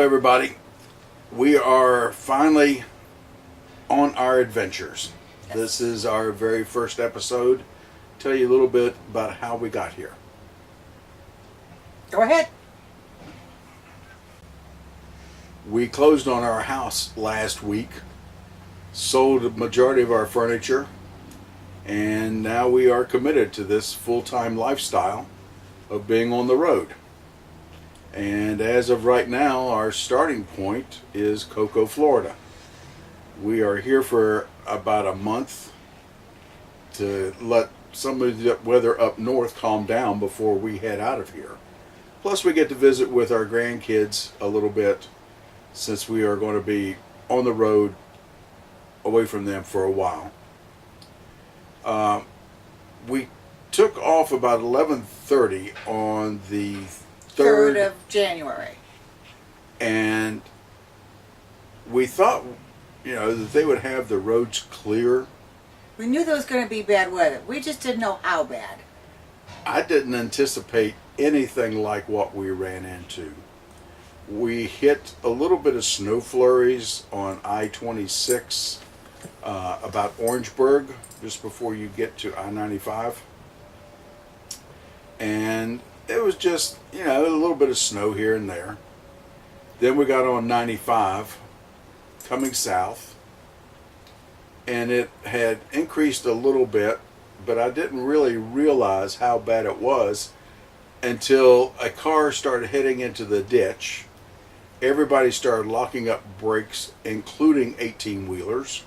everybody. We are finally on our adventures. Yes. This is our very first episode. Tell you a little bit about how we got here. Go ahead. We closed on our house last week, sold the majority of our furniture, and now we are committed to this full-time lifestyle of being on the road. And as of right now, our starting point is Cocoa, Florida. We are here for about a month to let some of the weather up north calm down before we head out of here. Plus, we get to visit with our grandkids a little bit since we are going to be on the road away from them for a while. We took off about 11:30 on the 3rd of January. And we thought, that they would have the roads clear. We knew there was going to be bad weather. We just didn't know how bad. I didn't anticipate anything like what we ran into. We hit a little bit of snow flurries on I-26 about Orangeburg, just before you get to I-95. And it was just, a little bit of snow here and there. Then we got on 95, coming south, and it had increased a little bit, but I didn't really realize how bad it was until a car started heading into the ditch. Everybody started locking up brakes, including 18-wheelers,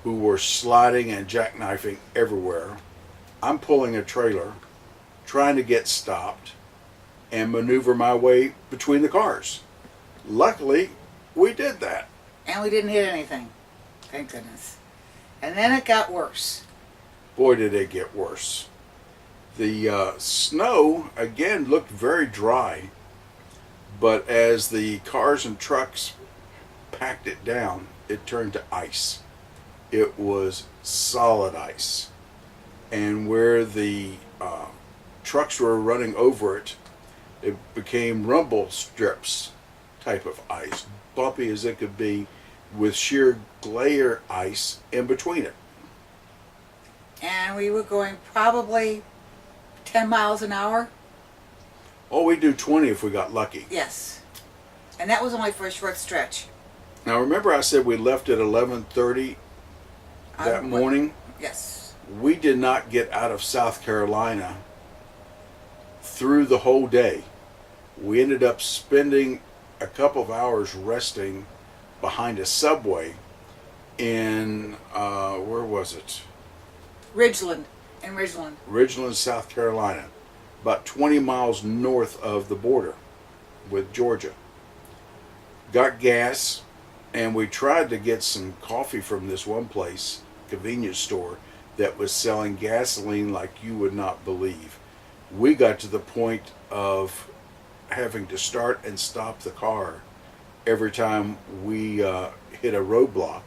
who were sliding and jackknifing everywhere. I'm pulling a trailer, trying to get stopped and maneuver my way between the cars. Luckily, we did that. And we didn't hit anything. Thank goodness. And then it got worse. Boy, did it get worse. The snow, again, looked very dry. But as the cars and trucks packed it down, it turned to ice. It was solid ice. And where the trucks were running over it, it became rumble strips type of ice, bumpy as it could be, with sheer glare ice in between it. And we were going probably 10 miles an hour. Oh, we do 20 if we got lucky. Yes. And that was only for a short stretch. Now remember I said we left at 11:30 that morning? Yes. We did not get out of South Carolina through the whole day. We ended up spending a couple of hours resting behind a subway in, where was it? Ridgeland. Ridgeland, South Carolina. About 20 miles north of the border with Georgia. Got gas, and we tried to get some coffee from this one place, convenience store, that was selling gasoline like you would not believe. We got to the point of having to start and stop the car every time we hit a roadblock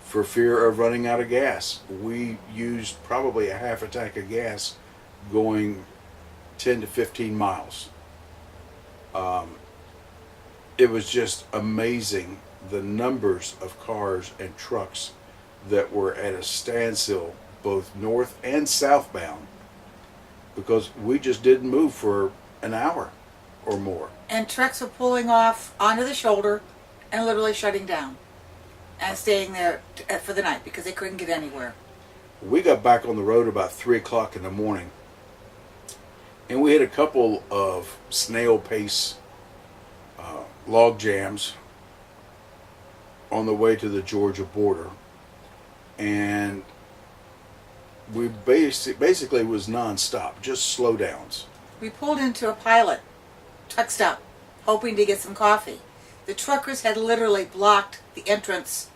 for fear of running out of gas. We used probably a half a tank of gas going 10 to 15 miles. It was just amazing the numbers of cars and trucks that were at a standstill, both north and southbound, because we just didn't move for an hour or more. And trucks were pulling off onto the shoulder and literally shutting down and staying there for the night because they couldn't get anywhere. We got back on the road about 3 o'clock in the morning, and we hit a couple of snail pace log jams on the way to the Georgia border, and we basically was non-stop, just slowdowns. We pulled into a pilot truck stop, hoping to get some coffee. The truckers had literally blocked the entrance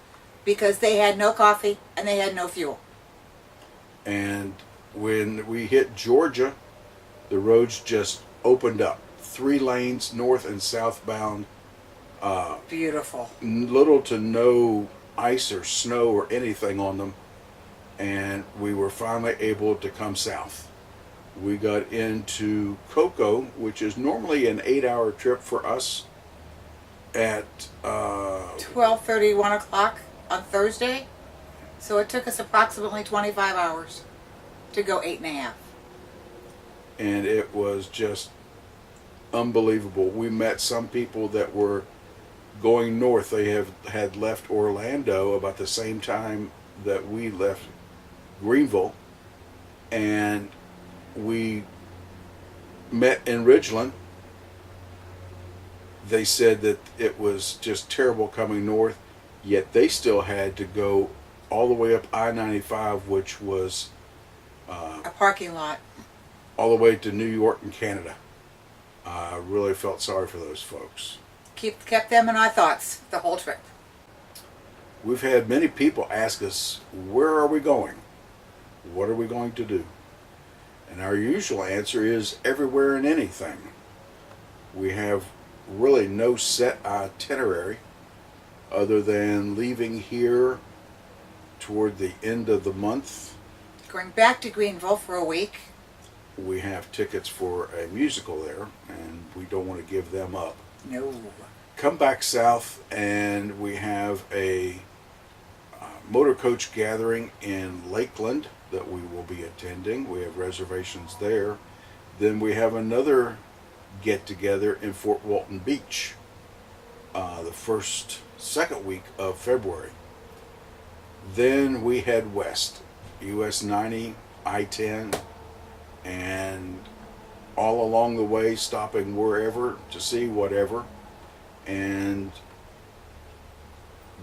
because they had no coffee and they had no fuel. And when we hit Georgia, the roads just opened up. 3 lanes, north and southbound. Beautiful. Little to no ice or snow or anything on them. And we were finally able to come south. We got into Cocoa, which is normally an 8-hour trip for us. at 12:30, 1 o'clock on Thursday. So it took us approximately 25 hours to go 8.5. and it was just unbelievable. We met some people that were going north. They had left Orlando about the same time that we left Greenville, and we met in Ridgeland. They said that it was just terrible coming north, yet they still had to go all the way up I-95, which was A parking lot. all the way to New York and Canada. I really felt sorry for those folks. Kept them in our thoughts the whole trip. We've had many people ask us, where are we going? What are we going to do? And our usual answer is everywhere and anything. We have really no set itinerary other than leaving here toward the end of the month. Going back to Greenville for a week. We have tickets for a musical there, and we don't want to give them up. No. Come back south, and we have a motor coach gathering in Lakeland that we will be attending. We have reservations there. Then we have another get-together in Fort Walton Beach the second week of February. Then we head west, US 90, I-10, and all along the way stopping wherever to see whatever, and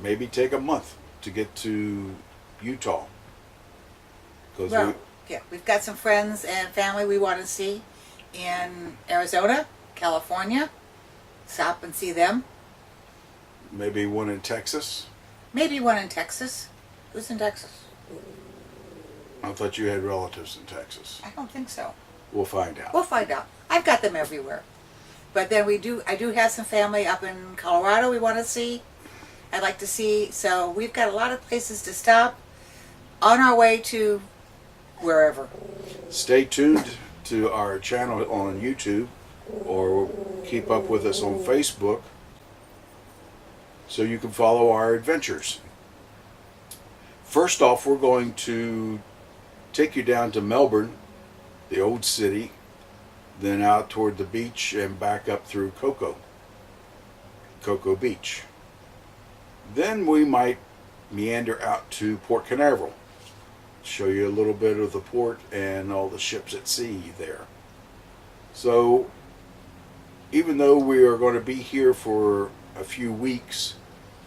maybe take a month to get to Utah. Well, yeah, we've got some friends and family we want to see in Arizona, California. Stop and see them. Maybe one in Texas. Maybe one in Texas. Who's in Texas? I thought you had relatives in Texas. I don't think so. We'll find out. We'll find out. I've got them everywhere. But then I do have some family up in Colorado we want to see. I'd like to see. So we've got a lot of places to stop on our way to wherever. Stay tuned to our channel on YouTube, or keep up with us on Facebook so you can follow our adventures. First off, we're going to take you down to Melbourne, the old city, then out toward the beach and back up through Cocoa Beach. Then we might meander out to Port Canaveral, show you a little bit of the port and all the ships at sea there. So even though we are going to be here for a few weeks,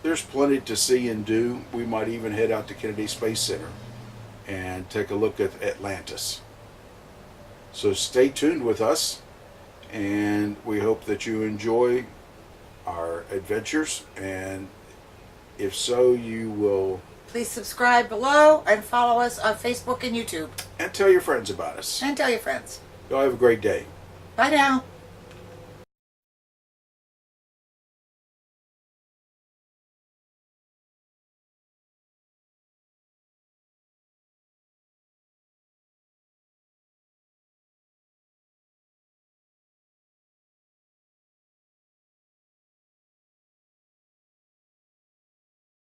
there's plenty to see and do. We might even head out to Kennedy Space Center and take a look at Atlantis. So stay tuned with us, and we hope that you enjoy our adventures, and if so, you will... Please subscribe below and follow us on Facebook and YouTube. And tell your friends about us. And tell your friends. Y'all have a great day. Bye now.